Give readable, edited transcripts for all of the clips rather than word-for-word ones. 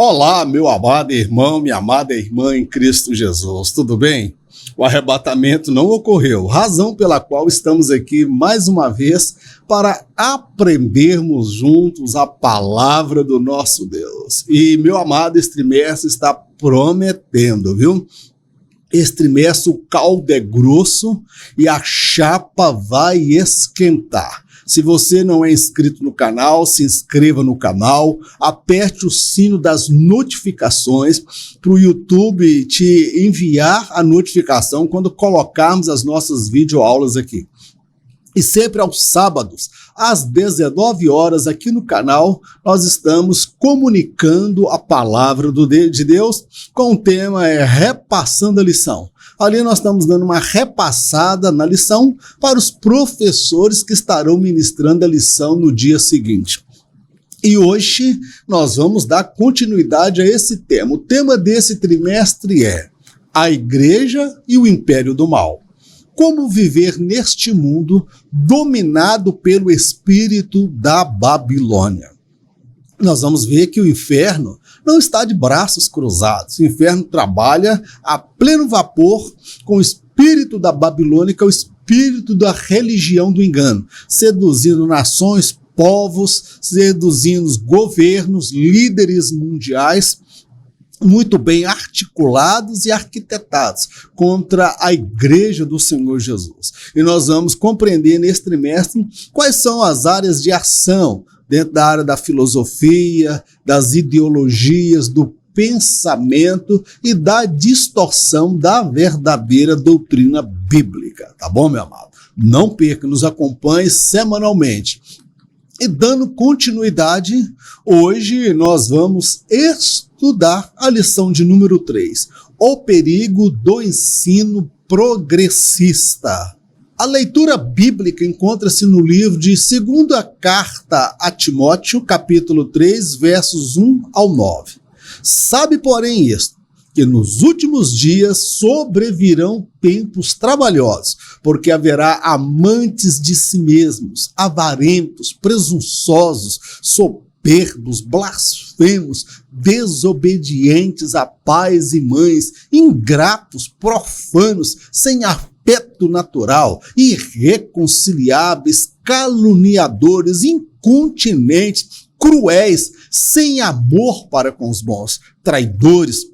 Olá, meu amado irmão, minha amada irmã em Cristo Jesus, tudo bem? O arrebatamento não ocorreu, razão pela qual estamos aqui mais uma vez para aprendermos juntos a palavra do nosso Deus. E, meu amado, este trimestre está prometendo, viu? Este trimestre o caldo é grosso e a chapa vai esquentar. Se você não é inscrito no canal, se inscreva no canal, aperte o sino das notificações para o YouTube te enviar a notificação quando colocarmos as nossas videoaulas aqui. E sempre aos sábados, às 19 horas, aqui no canal, nós estamos comunicando a palavra de Deus com o tema Repassando a Lição. Ali nós estamos dando uma repassada na lição para os professores que estarão ministrando a lição no dia seguinte. E hoje nós vamos dar continuidade a esse tema. O tema desse trimestre é a Igreja e o Império do Mal. Como viver neste mundo dominado pelo espírito da Babilônia. Nós vamos ver que o inferno não está de braços cruzados. O inferno trabalha a pleno vapor com o espírito da Babilônia, que é o espírito da religião do engano, seduzindo nações, povos, seduzindo governos, líderes mundiais, muito bem articulados e arquitetados contra a Igreja do Senhor Jesus. E nós vamos compreender neste trimestre quais são as áreas de ação dentro da área da filosofia, das ideologias, do pensamento e da distorção da verdadeira doutrina bíblica. Tá bom, meu amado? Não perca, nos acompanhe semanalmente. E dando continuidade, hoje nós vamos estudar a lição de número 3, o perigo do ensino progressista. A leitura bíblica encontra-se no livro de 2ª Carta a Timóteo, capítulo 3, versos 1 ao 9. Sabe, porém, isto, que nos últimos dias sobrevirão tempos trabalhosos, porque haverá amantes de si mesmos, avarentos, presunçosos, soberbos, blasfemos, desobedientes a pais e mães, ingratos, profanos, sem afeto natural, irreconciliáveis, caluniadores, incontinentes, cruéis, sem amor para com os bons, traidores,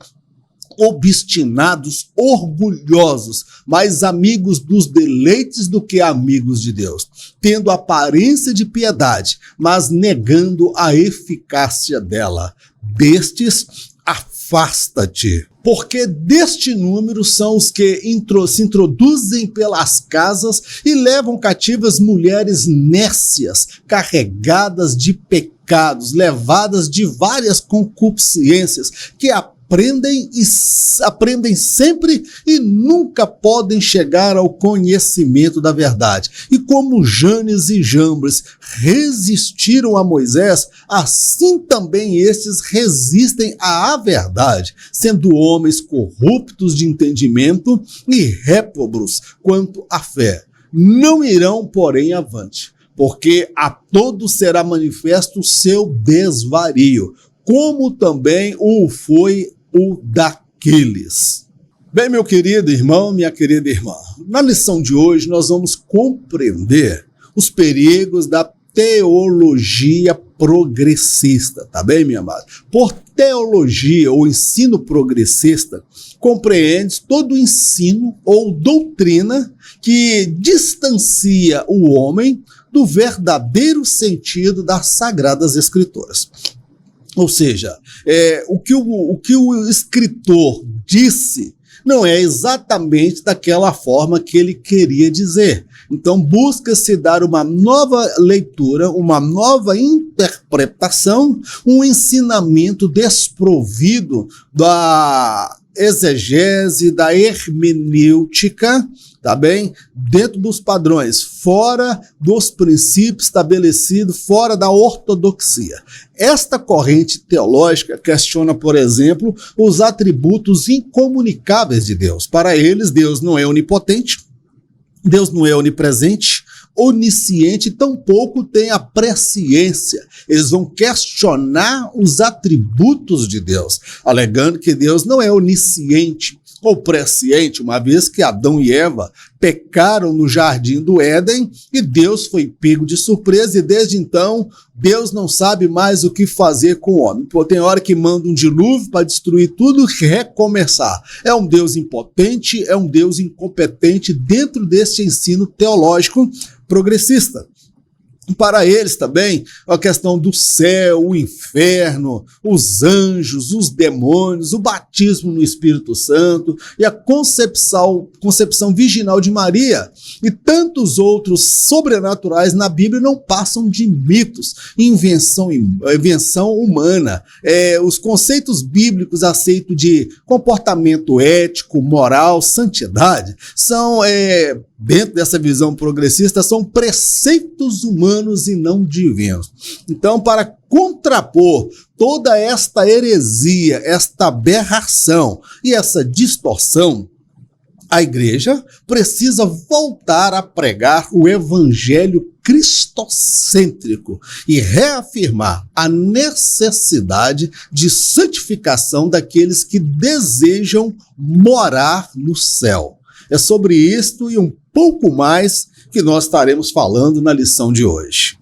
obstinados, orgulhosos, mais amigos dos deleites do que amigos de Deus, tendo aparência de piedade, mas negando a eficácia dela. Destes, afasta-te, porque deste número são os que se introduzem pelas casas e levam cativas mulheres nécias, carregadas de pecados, levadas de várias concupiscências, que aprendem sempre e nunca podem chegar ao conhecimento da verdade. E como Janes e Jambres resistiram a Moisés, assim também estes resistem à verdade, sendo homens corruptos de entendimento e réprobos quanto à fé. Não irão, porém, avante, porque a todos será manifesto o seu desvario, como também o foi o daqueles. Bem, meu querido irmão, minha querida irmã, na lição de hoje nós vamos compreender os perigos da teologia progressista, tá bem, minha amada? Por teologia ou ensino progressista, compreende todo o ensino ou doutrina que distancia o homem do verdadeiro sentido das Sagradas Escrituras. Ou seja, o que o escritor disse não é exatamente daquela forma que ele queria dizer. Então busca-se dar uma nova leitura, uma nova interpretação, um ensinamento desprovido da exegese, da hermenêutica, tá bem? Dentro dos padrões, fora dos princípios estabelecidos, fora da ortodoxia. Esta corrente teológica questiona, por exemplo, os atributos incomunicáveis de Deus. Para eles, Deus não é onipotente, Deus não é onipresente, onisciente, tampouco têm a presciência. Eles vão questionar os atributos de Deus, alegando que Deus não é onisciente ou presciente, uma vez que Adão e Eva pecaram no jardim do Éden e Deus foi pego de surpresa, e desde então Deus não sabe mais o que fazer com o homem. Pô, tem hora que manda um dilúvio para destruir tudo e recomeçar. É um Deus impotente, é um Deus incompetente dentro desse ensino teológico progressista. Para eles também, a questão do céu, o inferno, os anjos, os demônios, o batismo no Espírito Santo e a concepção virginal de Maria e tantos outros sobrenaturais na Bíblia não passam de mitos, invenção humana. Os conceitos bíblicos aceitos de comportamento ético, moral, santidade, são, dentro dessa visão progressista, são preceitos humanos e não divinos. Então, para contrapor toda esta heresia, esta aberração e essa distorção, a igreja precisa voltar a pregar o evangelho cristocêntrico e reafirmar a necessidade de santificação daqueles que desejam morar no céu. É sobre isto e um pouco mais que nós estaremos falando na lição de hoje.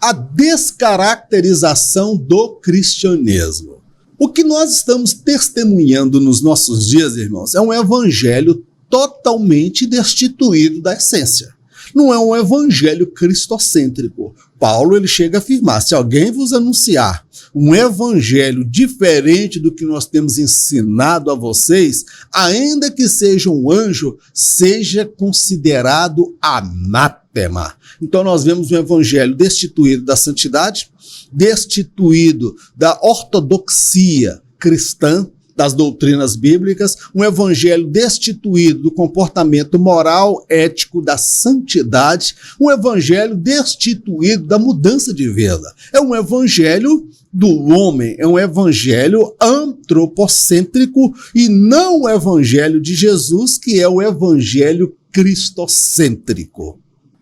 A descaracterização do cristianismo. O que nós estamos testemunhando nos nossos dias, irmãos, é um evangelho totalmente destituído da essência. Não é um evangelho cristocêntrico. Paulo ele chega a afirmar: se alguém vos anunciar um evangelho diferente do que nós temos ensinado a vocês, ainda que seja um anjo, seja considerado anátema. Então nós vemos um evangelho destituído da santidade, destituído da ortodoxia cristã, das doutrinas bíblicas, um evangelho destituído do comportamento moral, ético, da santidade, um evangelho destituído da mudança de vida. É um evangelho do homem, é um evangelho antropocêntrico e não o evangelho de Jesus, que é o evangelho cristocêntrico.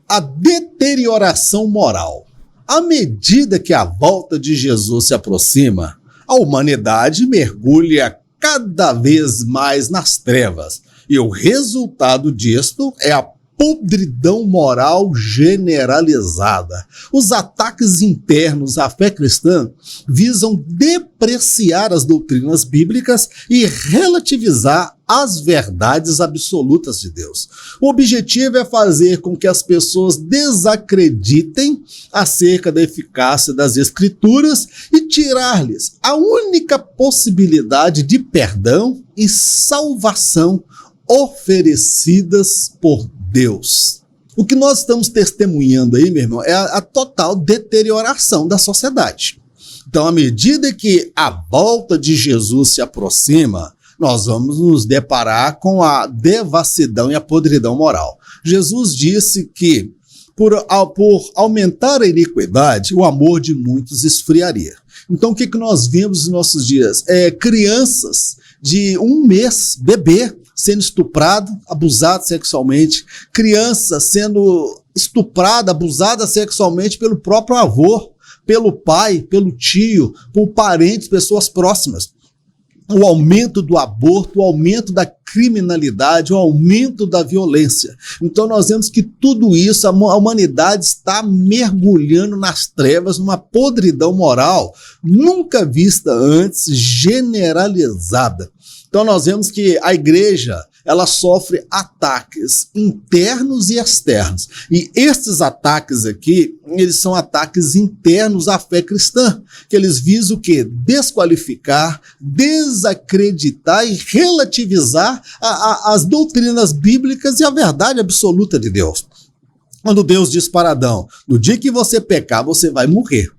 A deterioração moral. À medida que a volta de Jesus se aproxima, a humanidade mergulha cada vez mais nas trevas, e o resultado disto é a podridão moral generalizada. Os ataques internos à fé cristã visam depreciar as doutrinas bíblicas e relativizar as verdades absolutas de Deus. O objetivo é fazer com que as pessoas desacreditem acerca da eficácia das Escrituras e tirar-lhes a única possibilidade de perdão e salvação oferecidas por Deus. O que nós estamos testemunhando aí, meu irmão, é a total deterioração da sociedade. Então, à medida que a volta de Jesus se aproxima, nós vamos nos deparar com a devassidão e a podridão moral. Jesus disse que, por aumentar a iniquidade, o amor de muitos esfriaria. Então, o que nós vemos nos nossos dias? Crianças de 1 mês, bebê, sendo estuprado, abusado sexualmente, criança sendo estuprada, abusada sexualmente pelo próprio avô, pelo pai, pelo tio, por parentes, pessoas próximas. O aumento do aborto, o aumento da criminalidade, o aumento da violência. Então nós vemos que tudo isso, a humanidade está mergulhando nas trevas, numa podridão moral nunca vista antes, generalizada. Então nós vemos que a igreja, ela sofre ataques internos e externos. E esses ataques aqui, eles são ataques internos à fé cristã, que eles visam o quê? Desqualificar, desacreditar e relativizar as doutrinas bíblicas e a verdade absoluta de Deus. Quando Deus diz para Adão: no dia que você pecar, você vai morrer.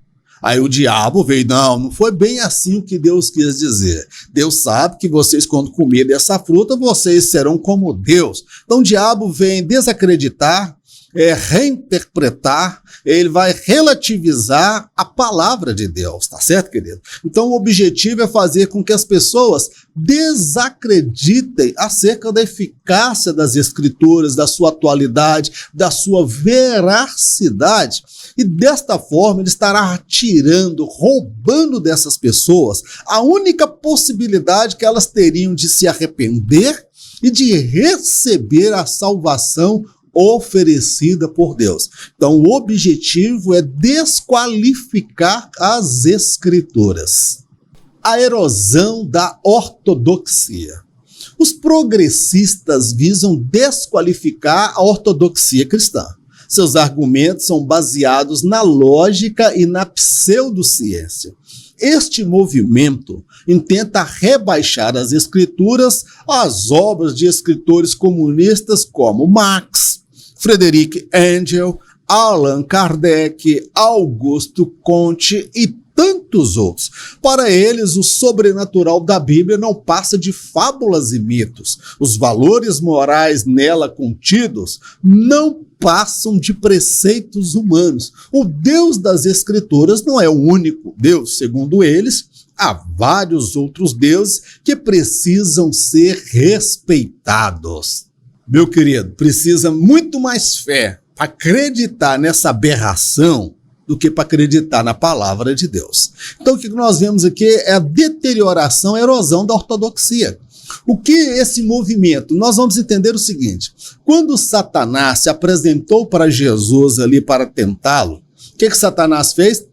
Aí o diabo veio: não foi bem assim o que Deus quis dizer. Deus sabe que vocês, quando comerem dessa fruta, vocês serão como Deus. Então o diabo vem desacreditar, reinterpretar, ele vai relativizar a palavra de Deus, tá certo, querido? Então o objetivo é fazer com que as pessoas desacreditem acerca da eficácia das Escrituras, da sua atualidade, da sua veracidade, e desta forma ele estará tirando, roubando dessas pessoas a única possibilidade que elas teriam de se arrepender e de receber a salvação oferecida por Deus. Então, o objetivo é desqualificar as Escrituras. A erosão da ortodoxia. Os progressistas visam desqualificar a ortodoxia cristã. Seus argumentos são baseados na lógica e na pseudociência. Este movimento intenta rebaixar as Escrituras às obras de escritores comunistas como Marx, Friedrich Engels, Allan Kardec, Augusto Comte e tantos outros. Para eles, o sobrenatural da Bíblia não passa de fábulas e mitos. Os valores morais nela contidos não passam de preceitos humanos. O Deus das Escrituras não é o único Deus. Segundo eles, há vários outros deuses que precisam ser respeitados. Meu querido, precisa muito mais fé para acreditar nessa aberração do que para acreditar na palavra de Deus. Então, o que nós vemos aqui é a deterioração, a erosão da ortodoxia. O que esse movimento? Nós vamos entender o seguinte: quando Satanás se apresentou para Jesus ali para tentá-lo, o que Satanás fez?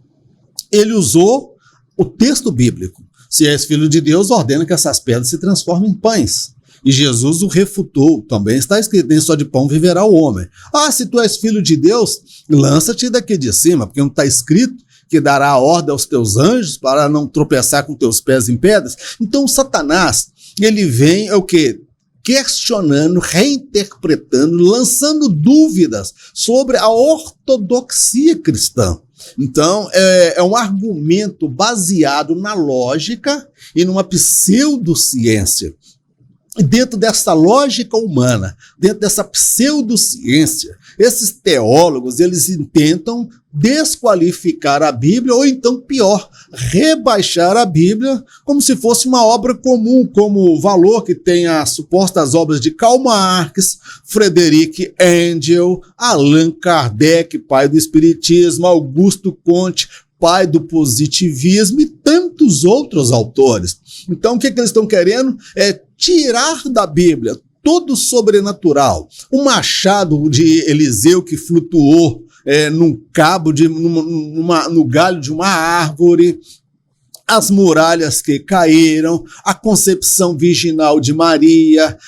Ele usou o texto bíblico. Se és filho de Deus, ordena que essas pedras se transformem em pães. E Jesus o refutou. Também está escrito: nem só de pão viverá o homem. Ah, se tu és filho de Deus, lança-te daqui de cima, porque não está escrito que dará a ordem aos teus anjos para não tropeçar com teus pés em pedras? Então Satanás, ele vem, o quê? Questionando, reinterpretando, lançando dúvidas sobre a ortodoxia cristã. Então, é um argumento baseado na lógica e numa pseudociência. E dentro dessa lógica humana, dentro dessa pseudociência, esses teólogos, eles tentam desqualificar a Bíblia, ou então, pior, rebaixar a Bíblia como se fosse uma obra comum, como o valor que tem as supostas obras de Karl Marx, Friedrich Engels, Allan Kardec, pai do Espiritismo, Augusto Comte, pai do positivismo, e tantos outros autores. Então, o que eles estão querendo é tirar da Bíblia todo o sobrenatural. O machado de Eliseu que flutuou num cabo, no galho de uma árvore, as muralhas que caíram, a concepção virginal de Maria,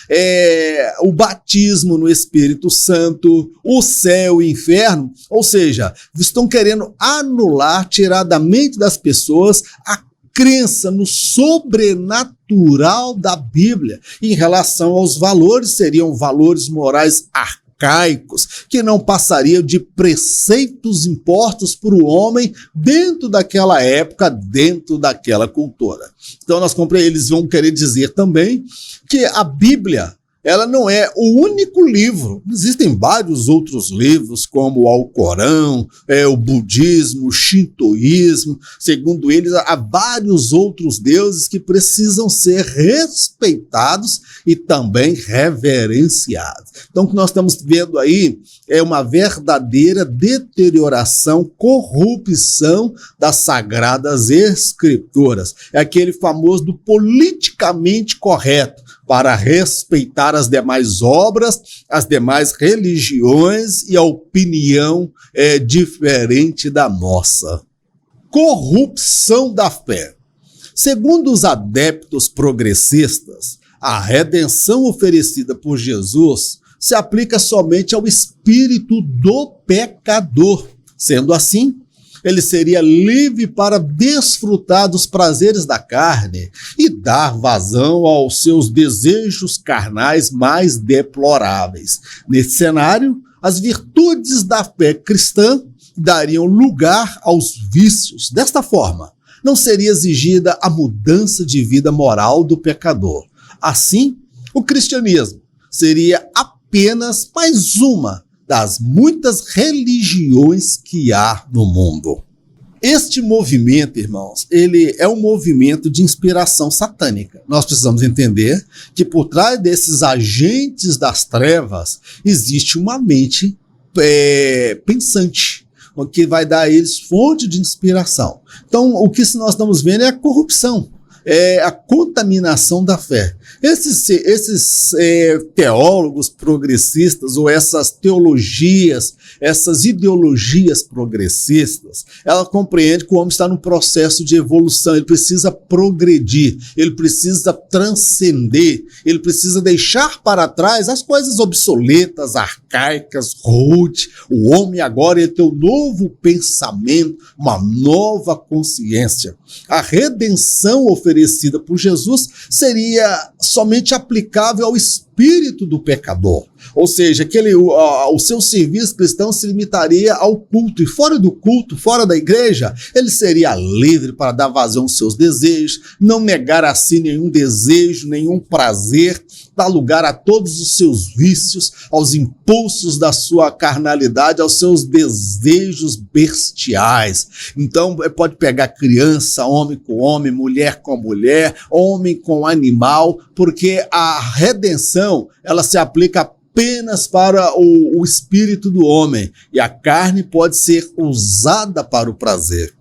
o batismo no Espírito Santo, o céu e o inferno. Ou seja, estão querendo anular, tirar da mente das pessoas a crença no sobrenatural da Bíblia. Em relação aos valores, seriam valores morais arcaicos, que não passariam de preceitos impostos para o homem dentro daquela época, dentro daquela cultura. Então eles vão querer dizer também que a Bíblia, ela não é o único livro. Existem vários outros livros, como o Alcorão, o budismo, o shintoísmo. Segundo eles, há vários outros deuses que precisam ser respeitados e também reverenciados. Então, o que nós estamos vendo aí é uma verdadeira deterioração, corrupção das Sagradas Escrituras. É aquele famoso do politicamente correto, para respeitar as demais obras, as demais religiões e a opinião diferente da nossa. Corrupção da fé. Segundo os adeptos progressistas, a redenção oferecida por Jesus se aplica somente ao espírito do pecador. Sendo assim, ele seria livre para desfrutar dos prazeres da carne e dar vazão aos seus desejos carnais mais deploráveis. Nesse cenário, as virtudes da fé cristã dariam lugar aos vícios. Desta forma, não seria exigida a mudança de vida moral do pecador. Assim, o cristianismo seria apenas mais uma das muitas religiões que há no mundo. Este movimento, irmãos, ele é um movimento de inspiração satânica. Nós precisamos entender que por trás desses agentes das trevas existe uma mente pensante, o que vai dar a eles fonte de inspiração. Então, o que nós estamos vendo é a corrupção, é a contaminação da fé. Esses teólogos progressistas ou essas teologias, essas ideologias progressistas, ela compreende que o homem está num processo de evolução, ele precisa progredir, ele precisa transcender, ele precisa deixar para trás as coisas obsoletas, arcaicas, rude. O homem agora ele tem um novo pensamento, uma nova consciência. A redenção oferecida por Jesus seria somente aplicável ao espírito do pecador. Ou seja, o seu serviço cristão se limitaria ao culto. E fora do culto, fora da igreja, ele seria livre para dar vazão aos seus desejos, não negar a si nenhum desejo, nenhum prazer, dar lugar a todos os seus vícios, aos impulsos da sua carnalidade, aos seus desejos bestiais. Então, pode pegar criança, homem com homem, mulher com mulher, homem com animal, porque a redenção, ela se aplica apenas para o espírito do homem, e a carne pode ser usada para o prazer.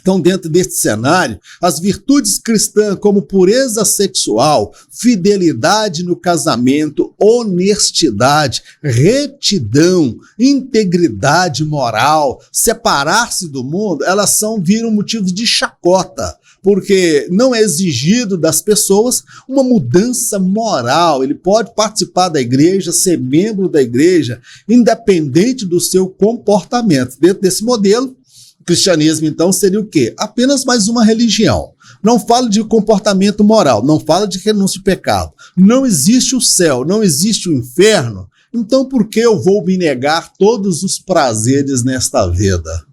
Então, dentro deste cenário, as virtudes cristãs como pureza sexual, fidelidade no casamento, honestidade, retidão, integridade moral, separar-se do mundo, elas viram motivos de chacota, porque não é exigido das pessoas uma mudança moral. Ele pode participar da igreja, ser membro da igreja, independente do seu comportamento. Dentro desse modelo, o cristianismo, então, seria o quê? Apenas mais uma religião. Não fala de comportamento moral, não fala de renúncia de pecado. Não existe o céu, não existe o inferno. Então, por que eu vou me negar todos os prazeres nesta vida?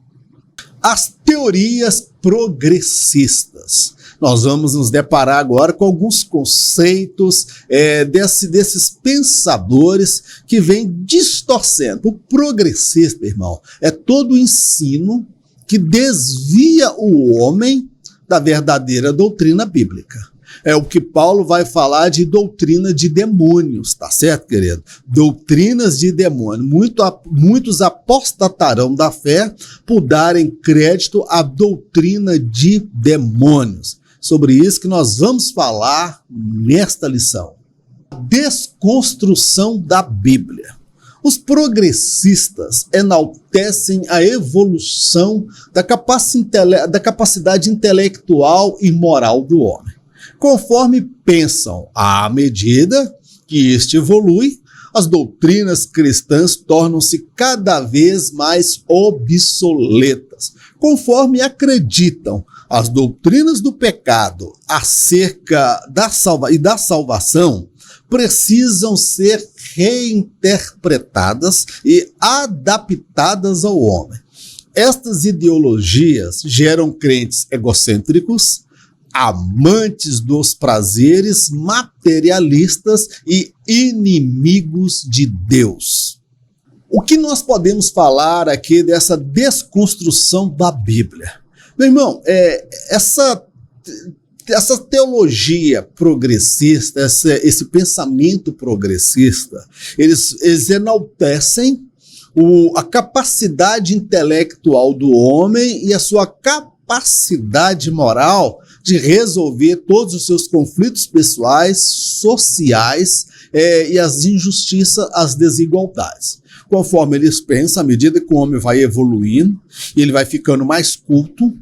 As teorias progressistas. Nós vamos nos deparar agora com alguns conceitos desses pensadores que vêm distorcendo. O progressista, irmão, é todo o ensino que desvia o homem da verdadeira doutrina bíblica. É o que Paulo vai falar de doutrina de demônios, tá certo, querido? Doutrinas de demônios. Muitos apostatarão da fé por darem crédito à doutrina de demônios. Sobre isso que nós vamos falar nesta lição. Desconstrução da Bíblia. Os progressistas enaltecem a evolução da capacidade intelectual e moral do homem. Conforme pensam, à medida que este evolui, as doutrinas cristãs tornam-se cada vez mais obsoletas. Conforme acreditam, as doutrinas do pecado acerca da salvação precisam ser reinterpretadas e adaptadas ao homem. Estas ideologias geram crentes egocêntricos, amantes dos prazeres, materialistas e inimigos de Deus. O que nós podemos falar aqui dessa desconstrução da Bíblia? Meu irmão, essa teologia progressista, esse pensamento progressista, eles enaltecem a capacidade intelectual do homem e a sua capacidade moral de resolver todos os seus conflitos pessoais, sociais e as injustiças, as desigualdades. Conforme eles pensam, à medida que o homem vai evoluindo, ele vai ficando mais culto,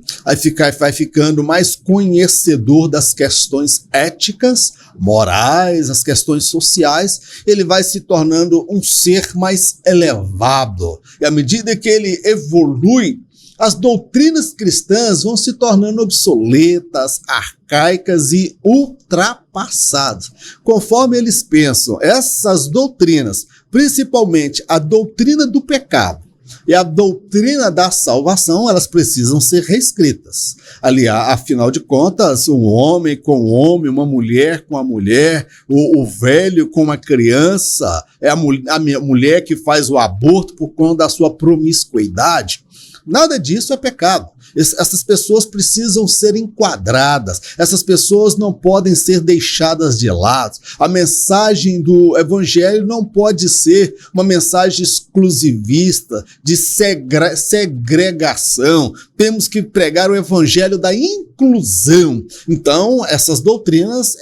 vai ficando mais conhecedor das questões éticas, morais, as questões sociais, ele vai se tornando um ser mais elevado. E à medida que ele evolui, as doutrinas cristãs vão se tornando obsoletas, arcaicas e ultrapassadas. Conforme eles pensam, essas doutrinas, principalmente a doutrina do pecado, E a doutrina da salvação, elas precisam ser reescritas. Ali, afinal de contas, um homem com um homem, uma mulher com a mulher, o velho com uma criança, é a mulher que faz o aborto por conta da sua promiscuidade. Nada disso é pecado. Essas pessoas precisam ser enquadradas, essas pessoas não podem ser deixadas de lado. A mensagem do evangelho não pode ser uma mensagem exclusivista, de segregação. Temos que pregar o evangelho da inclusão. Então, essas doutrinas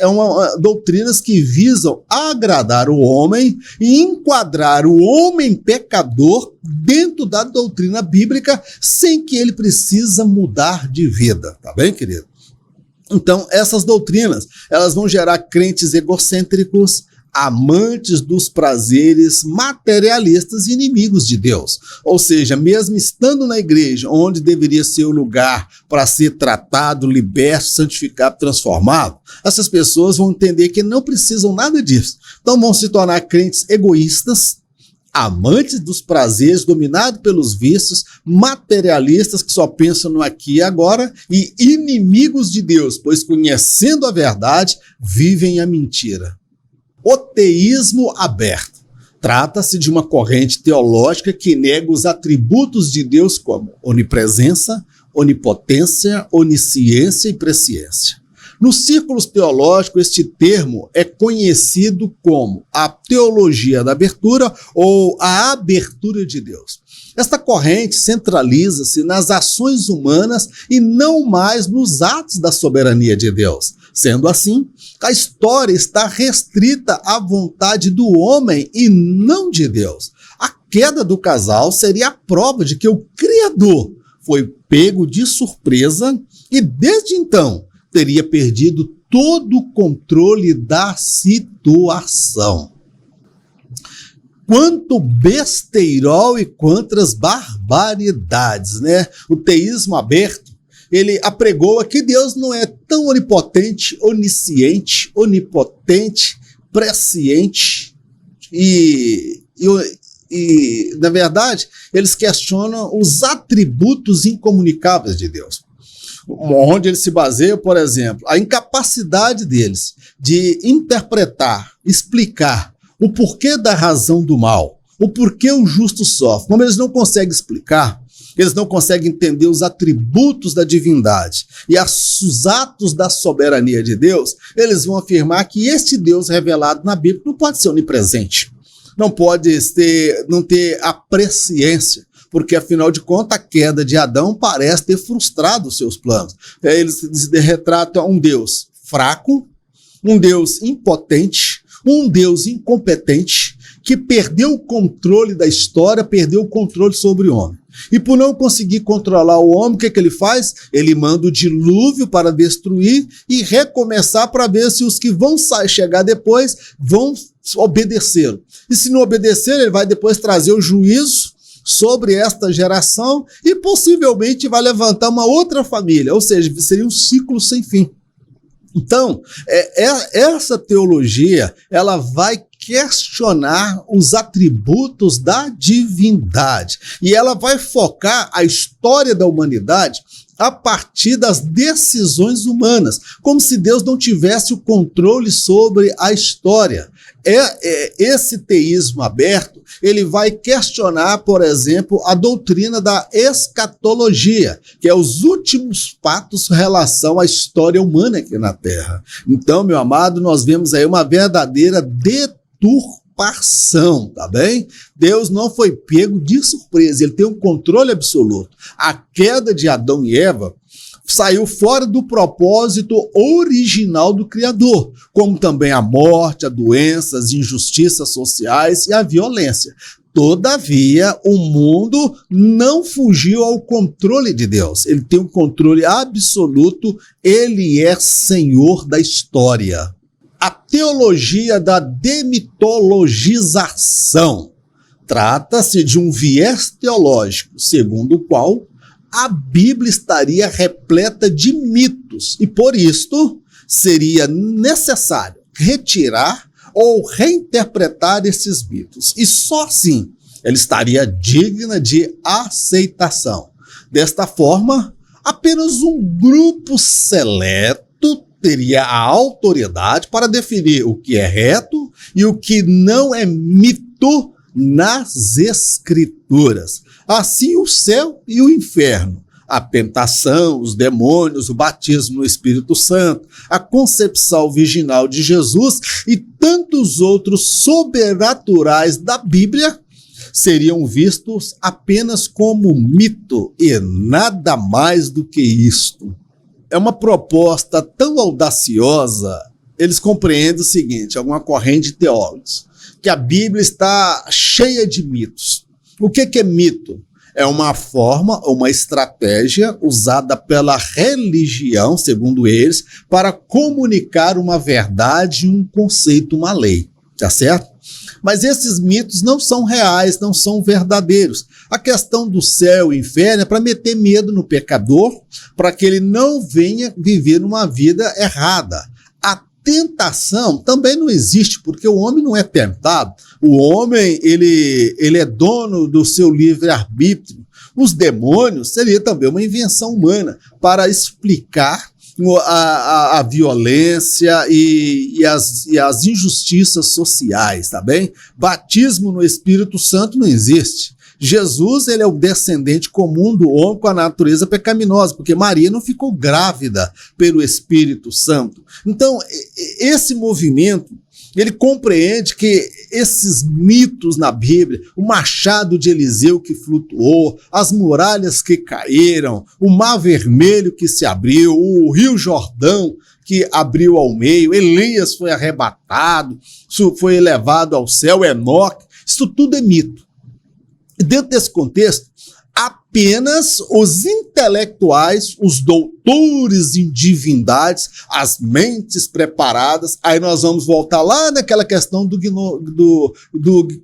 doutrinas que visam agradar o homem e enquadrar o homem pecador dentro da doutrina bíblica, sem que ele precisa mudar de vida, tá bem, querido? Então, essas doutrinas, elas vão gerar crentes egocêntricos, amantes dos prazeres materialistas e inimigos de Deus. Ou seja, mesmo estando na igreja, onde deveria ser o lugar para ser tratado, liberto, santificado, transformado, essas pessoas vão entender que não precisam nada disso. Então vão se tornar crentes egoístas, amantes dos prazeres, dominados pelos vícios, materialistas que só pensam no aqui e agora, e inimigos de Deus, pois conhecendo a verdade, vivem a mentira. O teísmo aberto. Trata-se de uma corrente teológica que nega os atributos de Deus como onipresença, onipotência, onisciência e presciência. Nos círculos teológicos, este termo é conhecido como a teologia da abertura ou a abertura de Deus. Esta corrente centraliza-se nas ações humanas e não mais nos atos da soberania de Deus. Sendo assim, a história está restrita à vontade do homem e não de Deus. A queda do casal seria a prova de que o Criador foi pego de surpresa e, desde então, teria perdido todo o controle da situação. Quanto besteirol e quantas barbaridades, né? O teísmo aberto, ele apregoa que Deus não é tão onipotente, onisciente, onipotente, presciente e na verdade, eles questionam os atributos incomunicáveis de Deus. Onde eles se baseiam, por exemplo, a incapacidade deles de interpretar, explicar o porquê da razão do mal, o porquê o justo sofre. Como eles não conseguem explicar, eles não conseguem entender os atributos da divindade e os atos da soberania de Deus, eles vão afirmar que este Deus revelado na Bíblia não pode ser onipresente, não pode não ter a presciência, porque, afinal de contas, a queda de Adão parece ter frustrado os seus planos. Eles retratam um Deus fraco, um Deus impotente, um Deus incompetente, que perdeu o controle da história, perdeu o controle sobre o homem. E por não conseguir controlar o homem, o que ele faz? Ele manda o dilúvio para destruir e recomeçar para ver se os que vão chegar depois vão obedecer. E se não obedecer, ele vai depois trazer o juízo sobre esta geração e possivelmente vai levantar uma outra família, ou seja, seria um ciclo sem fim. Então, essa teologia, ela vai questionar os atributos da divindade e ela vai focar a história da humanidade a partir das decisões humanas, como se Deus não tivesse o controle sobre a história. Esse teísmo aberto, ele vai questionar, por exemplo, a doutrina da escatologia, que é os últimos fatos em relação à história humana aqui na Terra. Então, meu amado, nós vemos aí uma verdadeira deturpação, tá bem? Deus não foi pego de surpresa, ele tem um controle absoluto. A queda de Adão e Eva saiu fora do propósito original do Criador, como também a morte, a doença, as injustiças sociais e a violência. Todavia, o mundo não fugiu ao controle de Deus. Ele tem um controle absoluto, ele é Senhor da história. A teologia da demitologização trata-se de um viés teológico, segundo o qual a Bíblia estaria repleta de mitos e, por isto, seria necessário retirar ou reinterpretar esses mitos. E só assim ela estaria digna de aceitação. Desta forma, apenas um grupo seleto teria a autoridade para definir o que é reto e o que não é mito nas Escrituras. Assim, o céu e o inferno, a tentação, os demônios, o batismo no Espírito Santo, a concepção virginal de Jesus e tantos outros sobrenaturais da Bíblia seriam vistos apenas como mito e nada mais do que isto. É uma proposta tão audaciosa, eles compreendem o seguinte, alguma corrente de teólogos, que a Bíblia está cheia de mitos. O que é mito? É uma forma, uma estratégia usada pela religião, segundo eles, para comunicar uma verdade, um conceito, uma lei, tá certo? Mas esses mitos não são reais, não são verdadeiros. A questão do céu e inferno é para meter medo no pecador, para que ele não venha viver uma vida errada. A tentação também não existe, porque o homem não é tentado. O homem, ele é dono do seu livre-arbítrio. Os demônios seria também uma invenção humana para explicar a violência e as injustiças sociais, tá bem? Batismo no Espírito Santo não existe. Jesus, ele é o descendente comum do homem com a natureza pecaminosa, porque Maria não ficou grávida pelo Espírito Santo. Então, esse movimento, ele compreende que esses mitos na Bíblia, o machado de Eliseu que flutuou, as muralhas que caíram, o mar vermelho que se abriu, o rio Jordão que abriu ao meio, Elias foi arrebatado, foi elevado ao céu, Enoque, isso tudo é mito. E dentro desse contexto, apenas os intelectuais, os doutores em divindades, as mentes preparadas, aí nós vamos voltar lá naquela questão do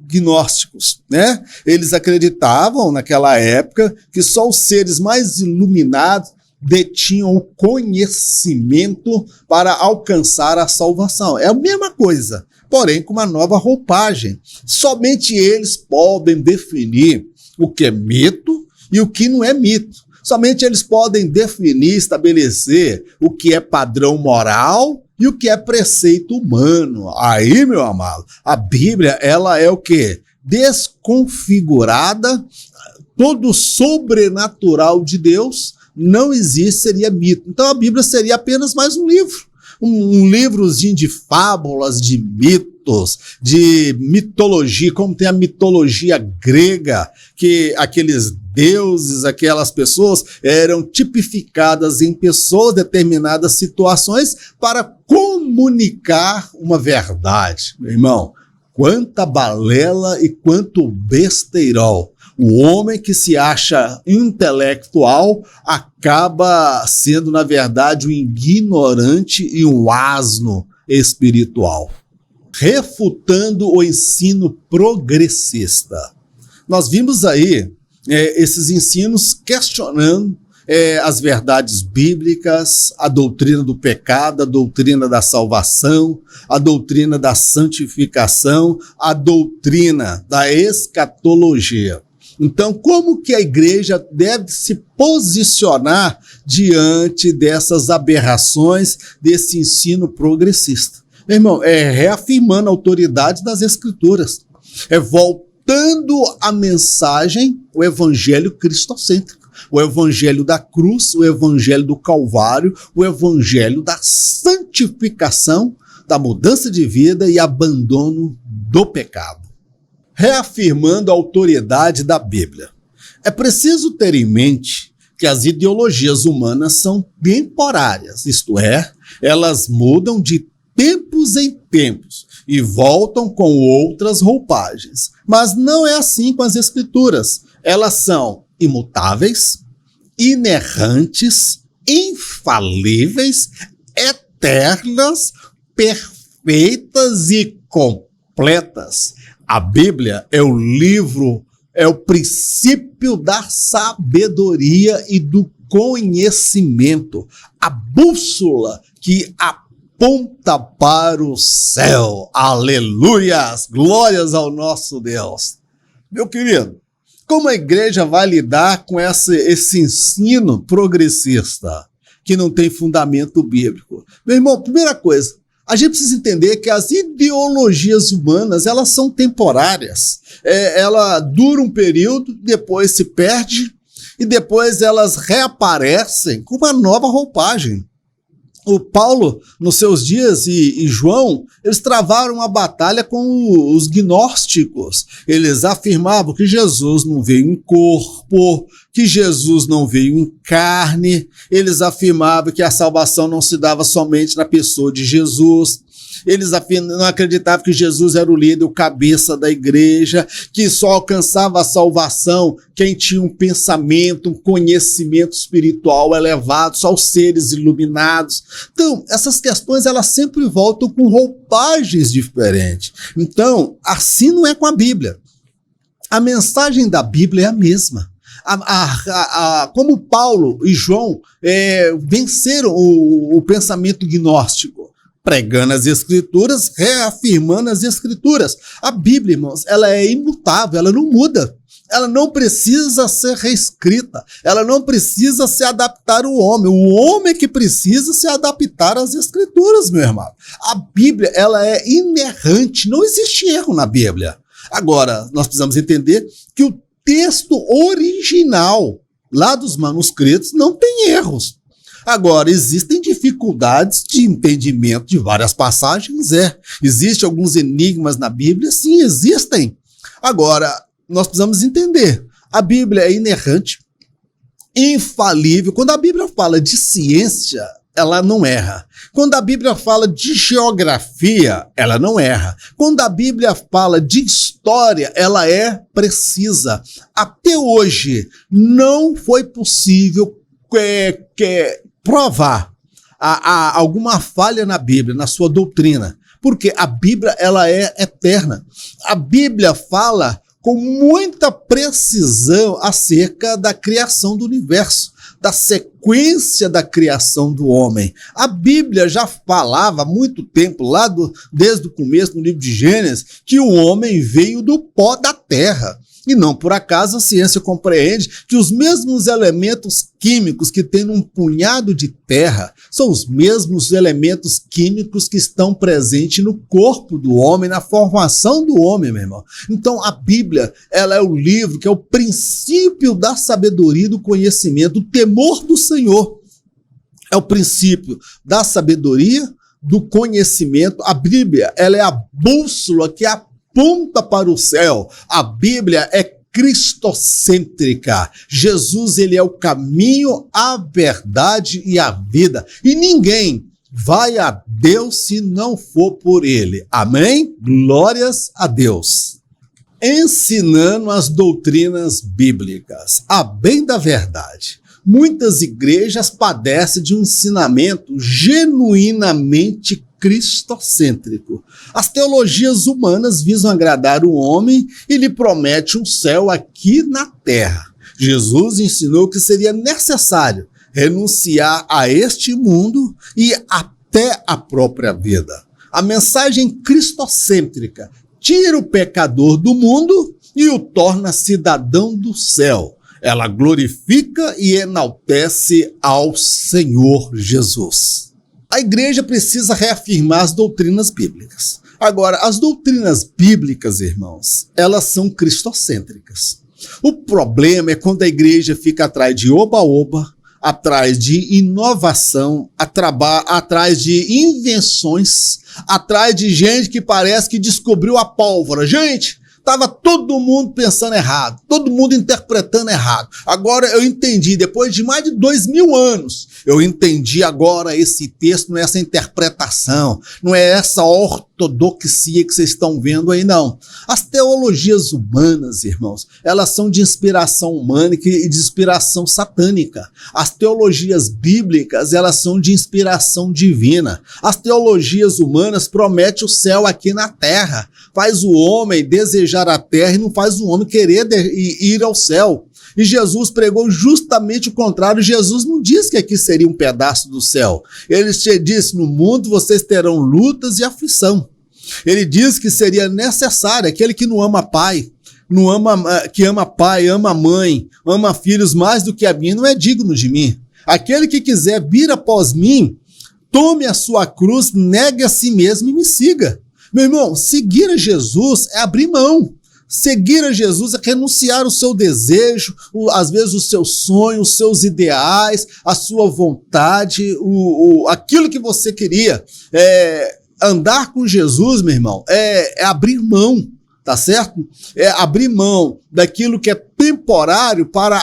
gnósticos, né? Eles acreditavam naquela época que só os seres mais iluminados detinham o conhecimento para alcançar a salvação. É a mesma coisa, porém com uma nova roupagem. Somente eles podem definir o que é mito e o que não é mito. Somente eles podem definir, estabelecer o que é padrão moral e o que é preceito humano. Aí, meu amado, a Bíblia, ela é o quê? Desconfigurada, todo sobrenatural de Deus não existe, seria mito. Então a Bíblia seria apenas mais um livro. Um livrozinho de fábulas, de mitos, de mitologia, como tem a mitologia grega, que aqueles deuses, aquelas pessoas eram tipificadas em pessoas, determinadas situações, para comunicar uma verdade. Meu irmão, quanta balela e quanto besteirol. O homem que se acha intelectual acaba sendo, na verdade, um ignorante e um asno espiritual. Refutando o ensino progressista. Nós vimos aí esses ensinos questionando as verdades bíblicas, a doutrina do pecado, a doutrina da salvação, a doutrina da santificação, a doutrina da escatologia. Então, como que a igreja deve se posicionar diante dessas aberrações, desse ensino progressista? Meu irmão, é reafirmando a autoridade das Escrituras, é voltando a mensagem, o evangelho cristocêntrico, o evangelho da cruz, o evangelho do Calvário, o evangelho da santificação, da mudança de vida e abandono do pecado. Reafirmando a autoridade da Bíblia. É preciso ter em mente que as ideologias humanas são temporárias, isto é, elas mudam de tempos em tempos e voltam com outras roupagens. Mas não é assim com as Escrituras. Elas são imutáveis, inerrantes, infalíveis, eternas, perfeitas e completas. A Bíblia é o livro, é o princípio da sabedoria e do conhecimento, a bússola que aponta para o céu. Aleluias! Glórias ao nosso Deus! Meu querido, como a igreja vai lidar com esse ensino progressista que não tem fundamento bíblico? Meu irmão, primeira coisa, a gente precisa entender que as ideologias humanas, elas são temporárias. Ela dura um período, depois se perde e depois elas reaparecem com uma nova roupagem. O Paulo, nos seus dias, e João, eles travaram uma batalha com os gnósticos. Eles afirmavam que Jesus não veio em corpo, que Jesus não veio em carne. Eles afirmavam que a salvação não se dava somente na pessoa de Jesus. Eles não acreditavam que Jesus era o líder, o cabeça da igreja, que só alcançava a salvação quem tinha um pensamento, um conhecimento espiritual elevado, só os seres iluminados. Então, essas questões, elas sempre voltam com roupagens diferentes. Então, assim não é com a Bíblia. A mensagem da Bíblia é a mesma. Como Paulo e João venceram o pensamento gnóstico, pregando as Escrituras, reafirmando as Escrituras. A Bíblia, irmãos, ela é imutável, ela não muda. Ela não precisa ser reescrita, ela não precisa se adaptar ao homem. O homem é que precisa se adaptar às Escrituras, meu irmão. A Bíblia, ela é inerrante, não existe erro na Bíblia. Agora, nós precisamos entender que o texto original, lá dos manuscritos, não tem erros. Agora, existem dificuldades de entendimento de várias passagens, Existem alguns enigmas na Bíblia, sim, existem. Agora, nós precisamos entender, a Bíblia é inerrante, infalível. Quando a Bíblia fala de ciência, ela não erra. Quando a Bíblia fala de geografia, ela não erra. Quando a Bíblia fala de história, ela é precisa. Até hoje, não foi possível provar alguma falha na Bíblia, na sua doutrina, porque a Bíblia, ela é eterna. A Bíblia fala com muita precisão acerca da criação do universo, da sequência da criação do homem. A Bíblia já falava há muito tempo, desde o começo, no livro de Gênesis, que o homem veio do pó da terra. E não por acaso a ciência compreende que os mesmos elementos químicos que tem num punhado de terra são os mesmos elementos químicos que estão presentes no corpo do homem, na formação do homem, meu irmão. Então a Bíblia, ela é o livro que é o princípio da sabedoria e do conhecimento, o temor do Senhor. É o princípio da sabedoria, do conhecimento. A Bíblia, ela é a bússola que aponta para o céu. A Bíblia é cristocêntrica. Jesus, ele é o caminho, a verdade e a vida. E ninguém vai a Deus se não for por ele. Amém? Glórias a Deus. Ensinando as doutrinas bíblicas, a bem da verdade. Muitas igrejas padecem de um ensinamento genuinamente cristocêntrico. As teologias humanas visam agradar o homem e lhe promete um céu aqui na terra. Jesus ensinou que seria necessário renunciar a este mundo e até a própria vida. A mensagem cristocêntrica tira o pecador do mundo e o torna cidadão do céu. Ela glorifica e enaltece ao Senhor Jesus. A igreja precisa reafirmar as doutrinas bíblicas. Agora, as doutrinas bíblicas, irmãos, elas são cristocêntricas. O problema é quando a igreja fica atrás de oba-oba, atrás de inovação, atrás de invenções, atrás de gente que parece que descobriu a pólvora. Gente, estava todo mundo pensando errado, todo mundo interpretando errado. Agora eu entendi, depois de mais de 2000 anos, eu entendi agora esse texto, não é essa interpretação, não é essa ortodoxia que vocês estão vendo aí, não. As teologias humanas, irmãos, elas são de inspiração humana e de inspiração satânica. As teologias bíblicas, elas são de inspiração divina. As teologias humanas prometem o céu aqui na terra, faz o homem desejar a terra e não faz o homem querer ir ao céu. E Jesus pregou justamente o contrário. Jesus não disse que aqui seria um pedaço do céu. Ele disse, no mundo vocês terão lutas e aflição. Ele disse que seria necessário, aquele que não ama pai, não ama, que ama pai, ama mãe, ama filhos mais do que a mim, não é digno de mim. Aquele que quiser vir após mim, tome a sua cruz, negue a si mesmo e me siga. Meu irmão, seguir a Jesus é abrir mão. Seguir a Jesus é renunciar o seu desejo, às vezes o seu sonho, os seus ideais, a sua vontade, aquilo que você queria. Andar com Jesus, meu irmão, é abrir mão, tá certo? É abrir mão daquilo que é temporário para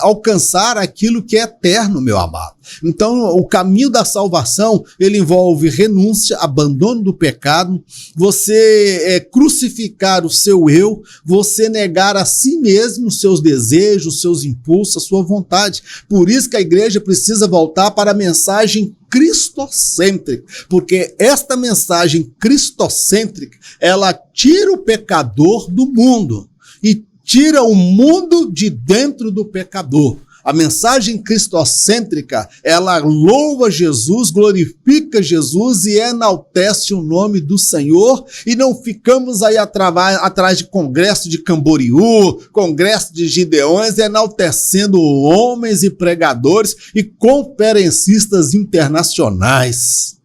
alcançar aquilo que é eterno, meu amado. Então, o caminho da salvação, ele envolve renúncia, abandono do pecado, você crucificar o seu eu, você negar a si mesmo os seus desejos, os seus impulsos, a sua vontade. Por isso que a igreja precisa voltar para a mensagem cristocêntrica, porque esta mensagem cristocêntrica, ela tira o pecador do mundo e tira o mundo de dentro do pecador. A mensagem cristocêntrica, ela louva Jesus, glorifica Jesus e enaltece o nome do Senhor, e não ficamos aí atrás de congresso de Camboriú, congresso de Gideões, enaltecendo homens e pregadores e conferencistas internacionais,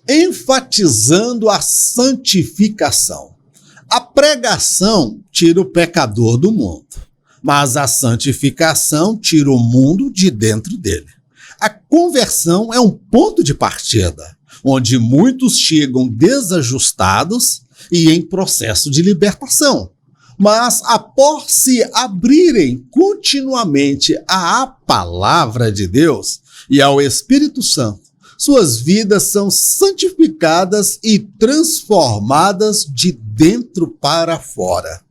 enfatizando a santificação. A pregação tira o pecador do mundo, mas a santificação tira o mundo de dentro dele. A conversão é um ponto de partida, onde muitos chegam desajustados e em processo de libertação. Mas após se abrirem continuamente à palavra de Deus e ao Espírito Santo, suas vidas são santificadas e transformadas de dentro para fora.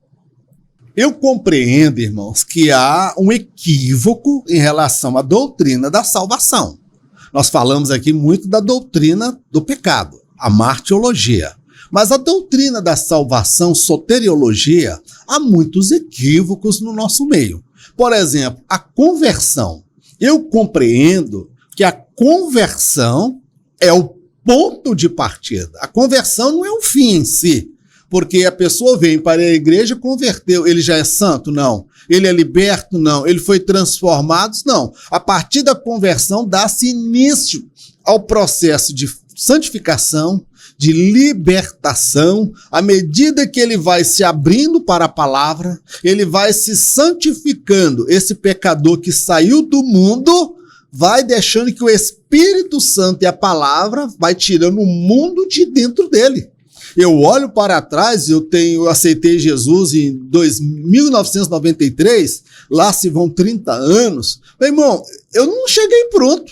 Eu compreendo, irmãos, que há um equívoco em relação à doutrina da salvação. Nós falamos aqui muito da doutrina do pecado, a martiologia. Mas a doutrina da salvação, soteriologia, há muitos equívocos no nosso meio. Por exemplo, a conversão. Eu compreendo que a conversão é o ponto de partida. A conversão não é o fim em si. Porque a pessoa vem para a igreja, converteu, ele já é santo? Não. Ele é liberto? Não. Ele foi transformado? Não. A partir da conversão dá-se início ao processo de santificação, de libertação. À medida que ele vai se abrindo para a palavra, ele vai se santificando. Esse pecador que saiu do mundo vai deixando que o Espírito Santo e a palavra vai tirando o mundo de dentro dele. Eu olho para trás, eu aceitei Jesus em 1993, lá se vão 30 anos. Meu irmão, eu não cheguei pronto.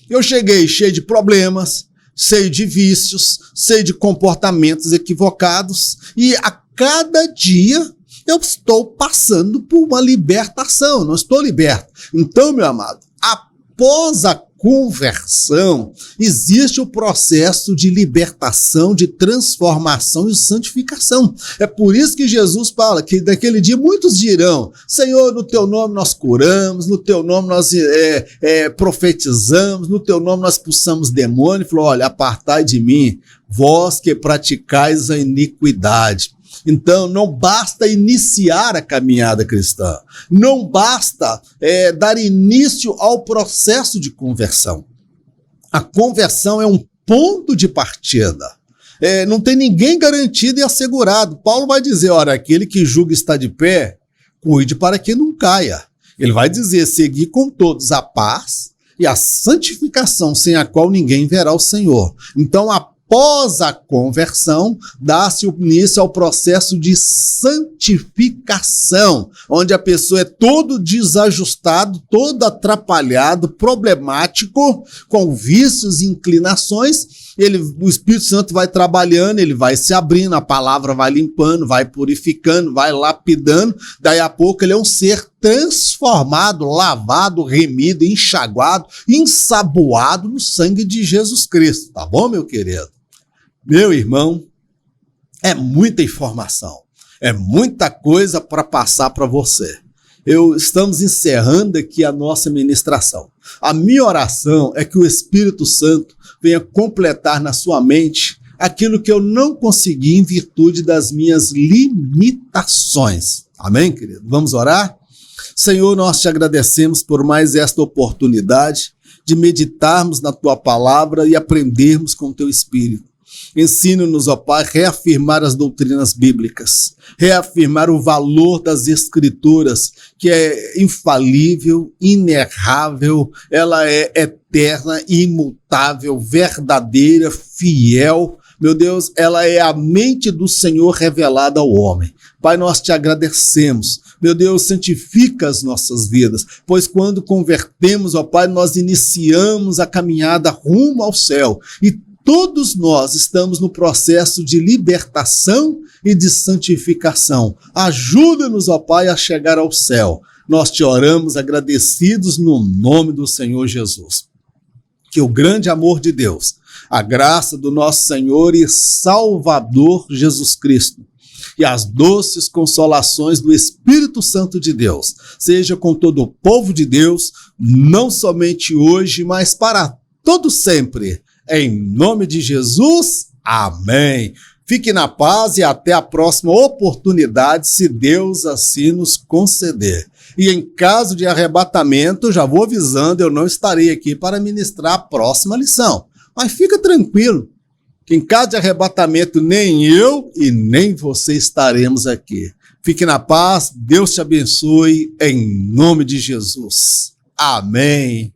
Eu cheguei cheio de problemas, cheio de vícios, cheio de comportamentos equivocados, e a cada dia eu estou passando por uma libertação, não estou liberto. Então, meu amado, após a conversão, existe o processo de libertação, de transformação e santificação. É por isso que Jesus fala que daquele dia muitos dirão: Senhor, no teu nome nós curamos, no teu nome nós profetizamos, no teu nome nós expulsamos demônio. Ele falou: olha, apartai de mim, vós que praticais a iniquidade. Então, não basta iniciar a caminhada cristã, não basta dar início ao processo de conversão. A conversão é um ponto de partida. Não tem ninguém garantido e assegurado. Paulo vai dizer: ora, aquele que julga estar de pé, cuide para que não caia. Ele vai dizer: seguir com todos a paz e a santificação, sem a qual ninguém verá o Senhor. Então, após a conversão, dá-se início ao processo de santificação, onde a pessoa é todo desajustado, todo atrapalhado, problemático, com vícios e inclinações. O Espírito Santo vai trabalhando, ele vai se abrindo, a palavra vai limpando, vai purificando, vai lapidando. Daí a pouco ele é um ser transformado, lavado, remido, enxaguado, ensaboado no sangue de Jesus Cristo. Tá bom, meu querido? Meu irmão, é muita informação, é muita coisa para passar para você. Estamos encerrando aqui a nossa ministração. A minha oração é que o Espírito Santo venha completar na sua mente aquilo que eu não consegui em virtude das minhas limitações. Amém, querido? Vamos orar? Senhor, nós te agradecemos por mais esta oportunidade de meditarmos na tua palavra e aprendermos com o teu Espírito. Ensina-nos, ó Pai, reafirmar as doutrinas bíblicas, reafirmar o valor das Escrituras, que é infalível, inerrável, ela é eterna, imutável, verdadeira, fiel. Meu Deus, ela é a mente do Senhor revelada ao homem. Pai, nós te agradecemos. Meu Deus, santifica as nossas vidas, pois quando convertemos, ó Pai, nós iniciamos a caminhada rumo ao céu e todos nós estamos no processo de libertação e de santificação. Ajuda-nos, ó Pai, a chegar ao céu. Nós te oramos agradecidos no nome do Senhor Jesus. Que o grande amor de Deus, a graça do nosso Senhor e Salvador Jesus Cristo, e as doces consolações do Espírito Santo de Deus, seja com todo o povo de Deus, não somente hoje, mas para todo sempre. Em nome de Jesus, amém. Fique na paz e até a próxima oportunidade, se Deus assim nos conceder. E em caso de arrebatamento, já vou avisando, eu não estarei aqui para ministrar a próxima lição. Mas fica tranquilo, que em caso de arrebatamento, nem eu e nem você estaremos aqui. Fique na paz, Deus te abençoe, em nome de Jesus. Amém.